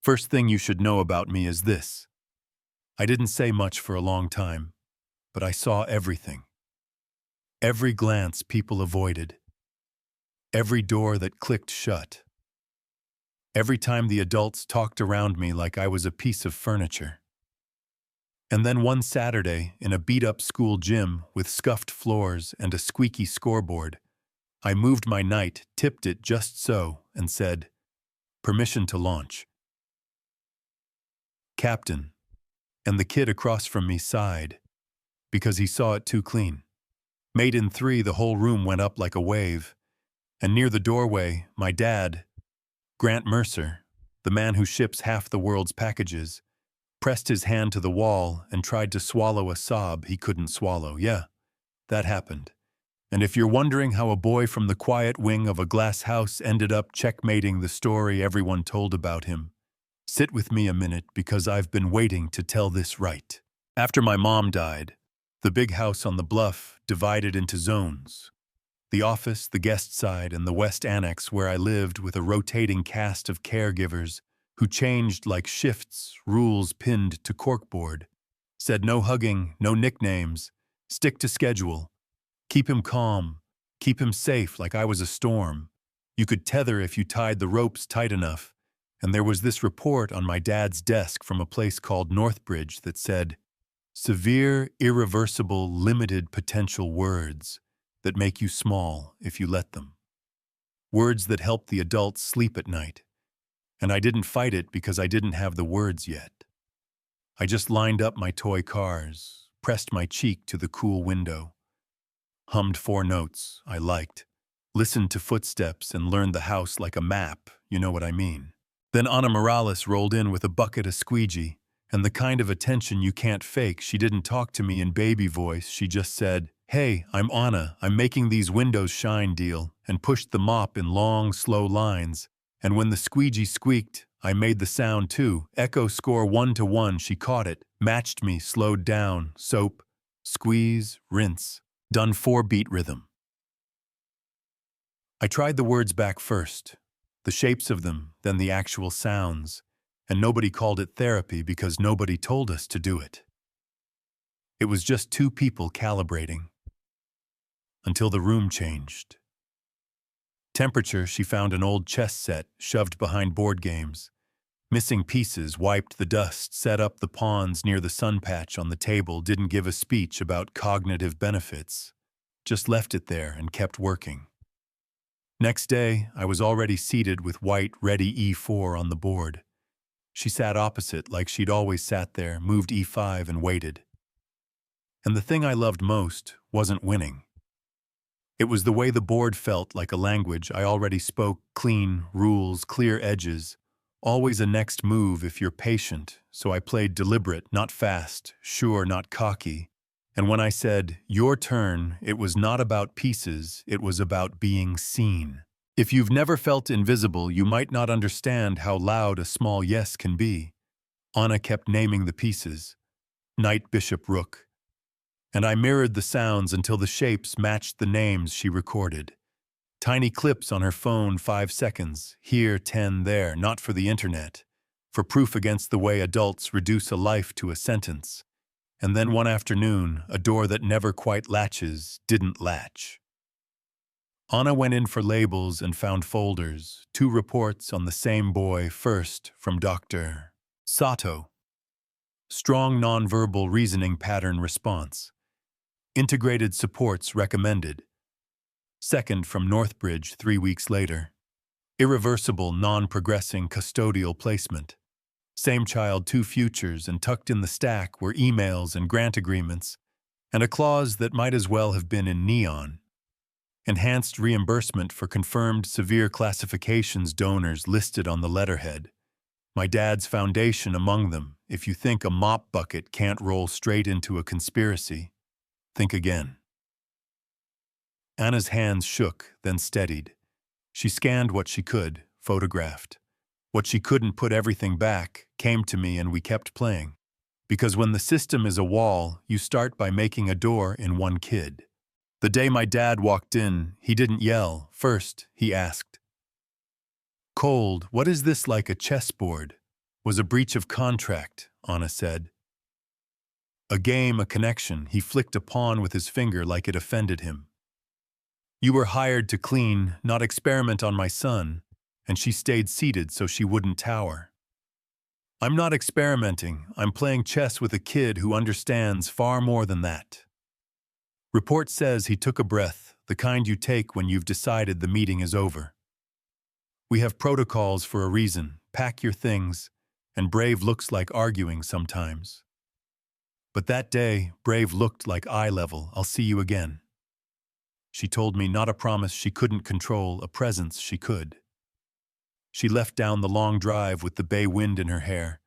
First thing you should know about me is this. I didn't say much for a long time, but I saw everything. Every glance people avoided. Every door that clicked shut. Every time the adults talked around me like I was a piece of furniture. And then one Saturday, in a beat-up school gym with scuffed floors and a squeaky scoreboard, I moved my night, tipped it just so, and said, "Permission to launch." "Captain," and the kid across from me sighed, because he saw it too clean. Made in 3, the whole room went up like a wave, and near the doorway, my dad, Grant Mercer, the man who ships half the world's packages, pressed his hand to the wall and tried to swallow a sob he couldn't swallow. Yeah, that happened. And if you're wondering how a boy from the quiet wing of a glass house ended up checkmating the story everyone told about him, sit with me a minute because I've been waiting to tell this right. After my mom died, the big house on the bluff divided into zones. The office, the guest side, and the west annex where I lived with a rotating cast of caregivers who changed like shifts, rules pinned to corkboard. Said no hugging, no nicknames, stick to schedule. Keep him calm, keep him safe like I was a storm. You could tether if you tied the ropes tight enough. And there was this report on my dad's desk from a place called Northbridge that said, "Severe, irreversible, limited potential words that make you small if you let them. Words that help the adults sleep at night." And I didn't fight it because I didn't have the words yet. I just lined up my toy cars, pressed my cheek to the cool window, hummed 4 notes I liked, listened to footsteps and learned the house like a map, you know what I mean. Then Ana Morales rolled in with a bucket of squeegee, and the kind of attention you can't fake. She didn't talk to me in baby voice, she just said, "Hey, I'm Ana, I'm making these windows shine deal," and pushed the mop in long, slow lines. And when the squeegee squeaked, I made the sound too. Echo score 1-to-1, she caught it, matched me, slowed down, soap, squeeze, rinse, done 4-beat rhythm. I tried the words back first, the shapes of them, then the actual sounds, and nobody called it therapy because nobody told us to do it. It was just 2 people calibrating. Until the room changed. Temperature, she found an old chess set shoved behind board games. Missing pieces, wiped the dust, set up the pawns near the sun patch on the table, didn't give a speech about cognitive benefits. Just left it there and kept working. Next day, I was already seated with white, ready E4 on the board. She sat opposite like she'd always sat there, moved E5 and waited. And the thing I loved most wasn't winning. It was the way the board felt like a language I already spoke, clean, rules, clear edges, always a next move if you're patient, so I played deliberate, not fast, sure, not cocky. And when I said, "Your turn," it was not about pieces, it was about being seen. If you've never felt invisible, you might not understand how loud a small yes can be. Anna kept naming the pieces. Knight, bishop, rook. And I mirrored the sounds until the shapes matched the names she recorded. Tiny clips on her phone, 5 seconds, here, 10 there, not for the internet, for proof against the way adults reduce a life to a sentence. And then one afternoon, a door that never quite latches didn't latch. Anna went in for labels and found folders, 2 reports on the same boy, first from Dr. Sato. Strong nonverbal reasoning pattern response. Integrated supports recommended. Second from Northbridge 3 weeks later. Irreversible, non-progressing custodial placement. Same child, 2 futures, and tucked in the stack were emails and grant agreements, and a clause that might as well have been in neon. Enhanced reimbursement for confirmed severe classifications donors listed on the letterhead. My dad's foundation among them. If you think a mop bucket can't roll straight into a conspiracy, think again. Anna's hands shook, then steadied. She scanned what she could, photographed. What she couldn't put everything back, came to me and we kept playing. Because when the system is a wall, you start by making a door in one kid. The day my dad walked in, he didn't yell. First, he asked, "Cold, what is this, like a chessboard?" was a breach of contract, Anna said. A game, a connection, he flicked a pawn with his finger like it offended him. You were hired to clean, not experiment on my son, and she stayed seated so she wouldn't tower. I'm not experimenting, I'm playing chess with a kid who understands far more than that. Report says he took a breath, the kind you take when you've decided the meeting is over. We have protocols for a reason, pack your things, and Brave looks like arguing sometimes. But that day, Brave looked like eye level, I'll see you again. She told me not a promise she couldn't control, a presence she could. She left down the long drive with the bay wind in her hair,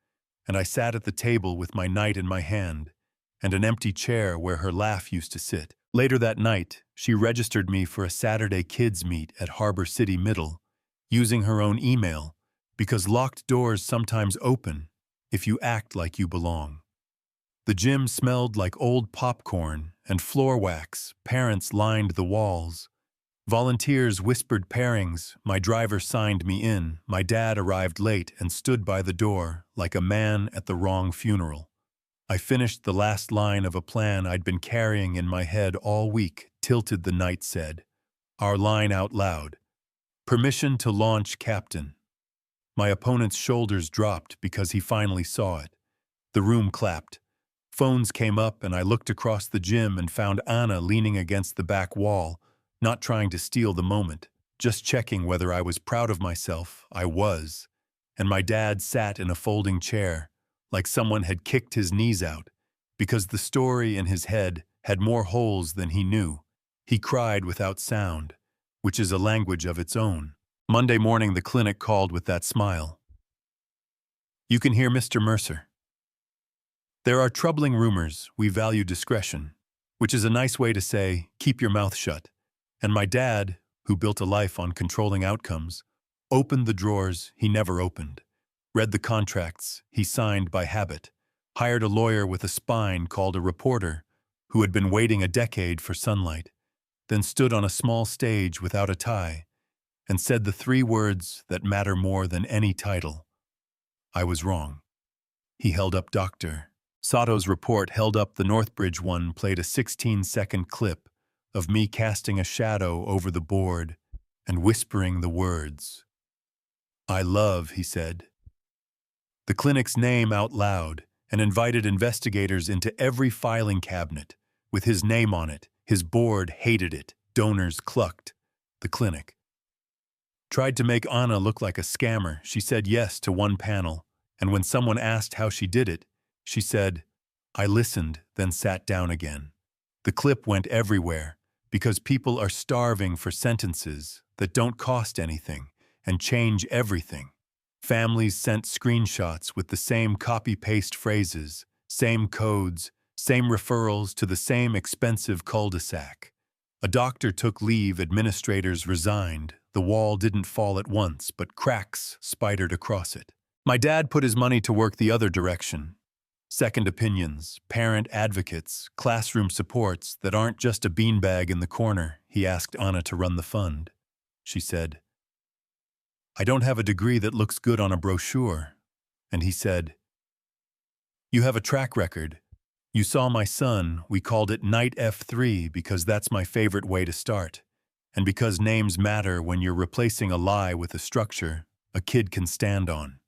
and I sat at the table with my night in my hand, and an empty chair where her laugh used to sit. Later that night, she registered me for a Saturday kids meet at Harbor City Middle, using her own email, because locked doors sometimes open if you act like you belong. The gym smelled like old popcorn and floor wax, parents lined the walls. Volunteers whispered pairings, my driver signed me in, my dad arrived late and stood by the door like a man at the wrong funeral. I finished the last line of a plan I'd been carrying in my head all week, tilted the knight said. Our line out loud. Permission to launch, Captain. My opponent's shoulders dropped because he finally saw it. The room clapped. Phones came up and I looked across the gym and found Anna leaning against the back wall, not trying to steal the moment, just checking whether I was proud of myself. I was. And my dad sat in a folding chair, like someone had kicked his knees out, because the story in his head had more holes than he knew. He cried without sound, which is a language of its own. Monday morning the clinic called with that smile. You can hear Mr. Mercer. There are troubling rumors, we value discretion, which is a nice way to say, keep your mouth shut. And my dad, who built a life on controlling outcomes, opened the drawers he never opened, read the contracts he signed by habit, hired a lawyer with a spine called a reporter who had been waiting a decade for sunlight, then stood on a small stage without a tie and said the three words that matter more than any title. I was wrong. He held up Dr. Sato's report, held up the Northbridge one, played a 16-second clip of me casting a shadow over the board and whispering the words. I love, he said. The clinic's name out loud and invited investigators into every filing cabinet with his name on it. His board hated it. Donors clucked. The clinic tried to make Anna look like a scammer. She said yes to one panel, and when someone asked how she did it, she said, I listened, then sat down again. The clip went everywhere because people are starving for sentences that don't cost anything and change everything. Families sent screenshots with the same copy-paste phrases, same codes, same referrals to the same expensive cul-de-sac. A doctor took leave, administrators resigned. The wall didn't fall at once, but cracks spidered across it. My dad put his money to work the other direction. Second opinions, parent advocates, classroom supports that aren't just a beanbag in the corner. He asked Anna to run the fund. She said, I don't have a degree that looks good on a brochure. And he said, you have a track record. You saw my son, we called it Knight F3 because that's my favorite way to start. And because names matter when you're replacing a lie with a structure a kid can stand on.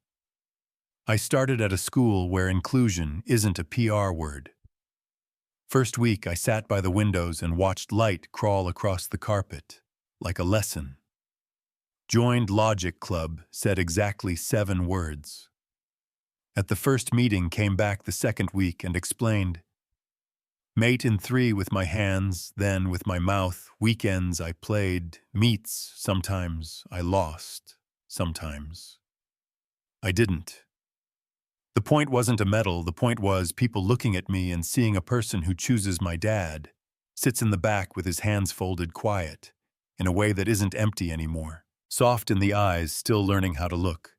I started at a school where inclusion isn't a PR word. First week, I sat by the windows and watched light crawl across the carpet, like a lesson. Joined Logic Club, said exactly 7 words. At the first meeting, came back the second week and explained, Mate in 3 with my hands, then with my mouth. Weekends I played, meets, sometimes I lost, sometimes I didn't. The point wasn't a medal, the point was people looking at me and seeing a person who chooses my dad, sits in the back with his hands folded, quiet, in a way that isn't empty anymore, soft in the eyes, still learning how to look.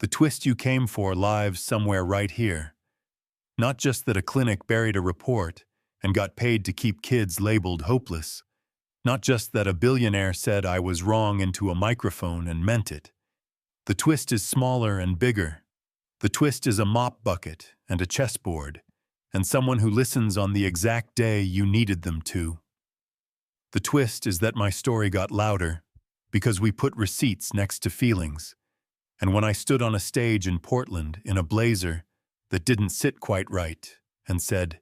The twist you came for lives somewhere right here. Not just that a clinic buried a report and got paid to keep kids labeled hopeless. Not just that a billionaire said I was wrong into a microphone and meant it. The twist is smaller and bigger. The twist is a mop bucket and a chessboard, and someone who listens on the exact day you needed them to. The twist is that my story got louder because we put receipts next to feelings, and when I stood on a stage in Portland in a blazer that didn't sit quite right and said,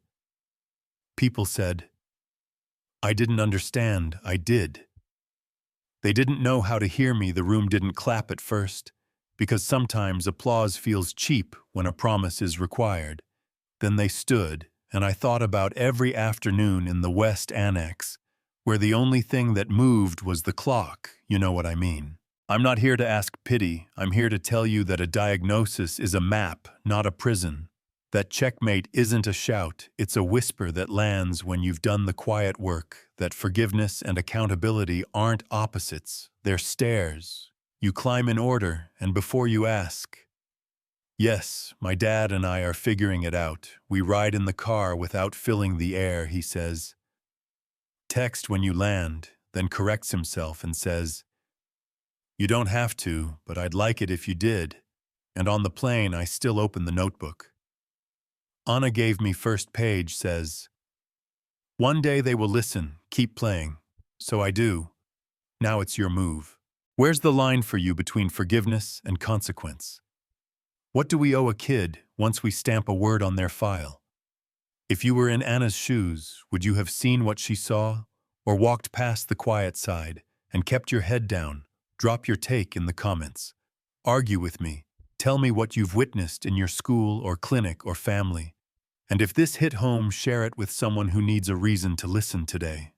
people said, I didn't understand, I did. They didn't know how to hear me. The room didn't clap at first, because sometimes applause feels cheap when a promise is required. Then they stood, and I thought about every afternoon in the West Annex, where the only thing that moved was the clock, you know what I mean. I'm not here to ask pity, I'm here to tell you that a diagnosis is a map, not a prison. That checkmate isn't a shout, it's a whisper that lands when you've done the quiet work, that forgiveness and accountability aren't opposites, they're stairs. You climb in order, and before you ask. Yes, my dad and I are figuring it out. We ride in the car without filling the air, he says. Text when you land, then corrects himself and says, you don't have to, but I'd like it if you did. And on the plane, I still open the notebook. Anna gave me first page, says, one day they will listen, keep playing. So I do. Now it's your move. Where's the line for you between forgiveness and consequence? What do we owe a kid once we stamp a word on their file? If you were in Anna's shoes, would you have seen what she saw, or walked past the quiet side and kept your head down? Drop your take in the comments. Argue with me. Tell me what you've witnessed in your school or clinic or family. And if this hit home, share it with someone who needs a reason to listen today.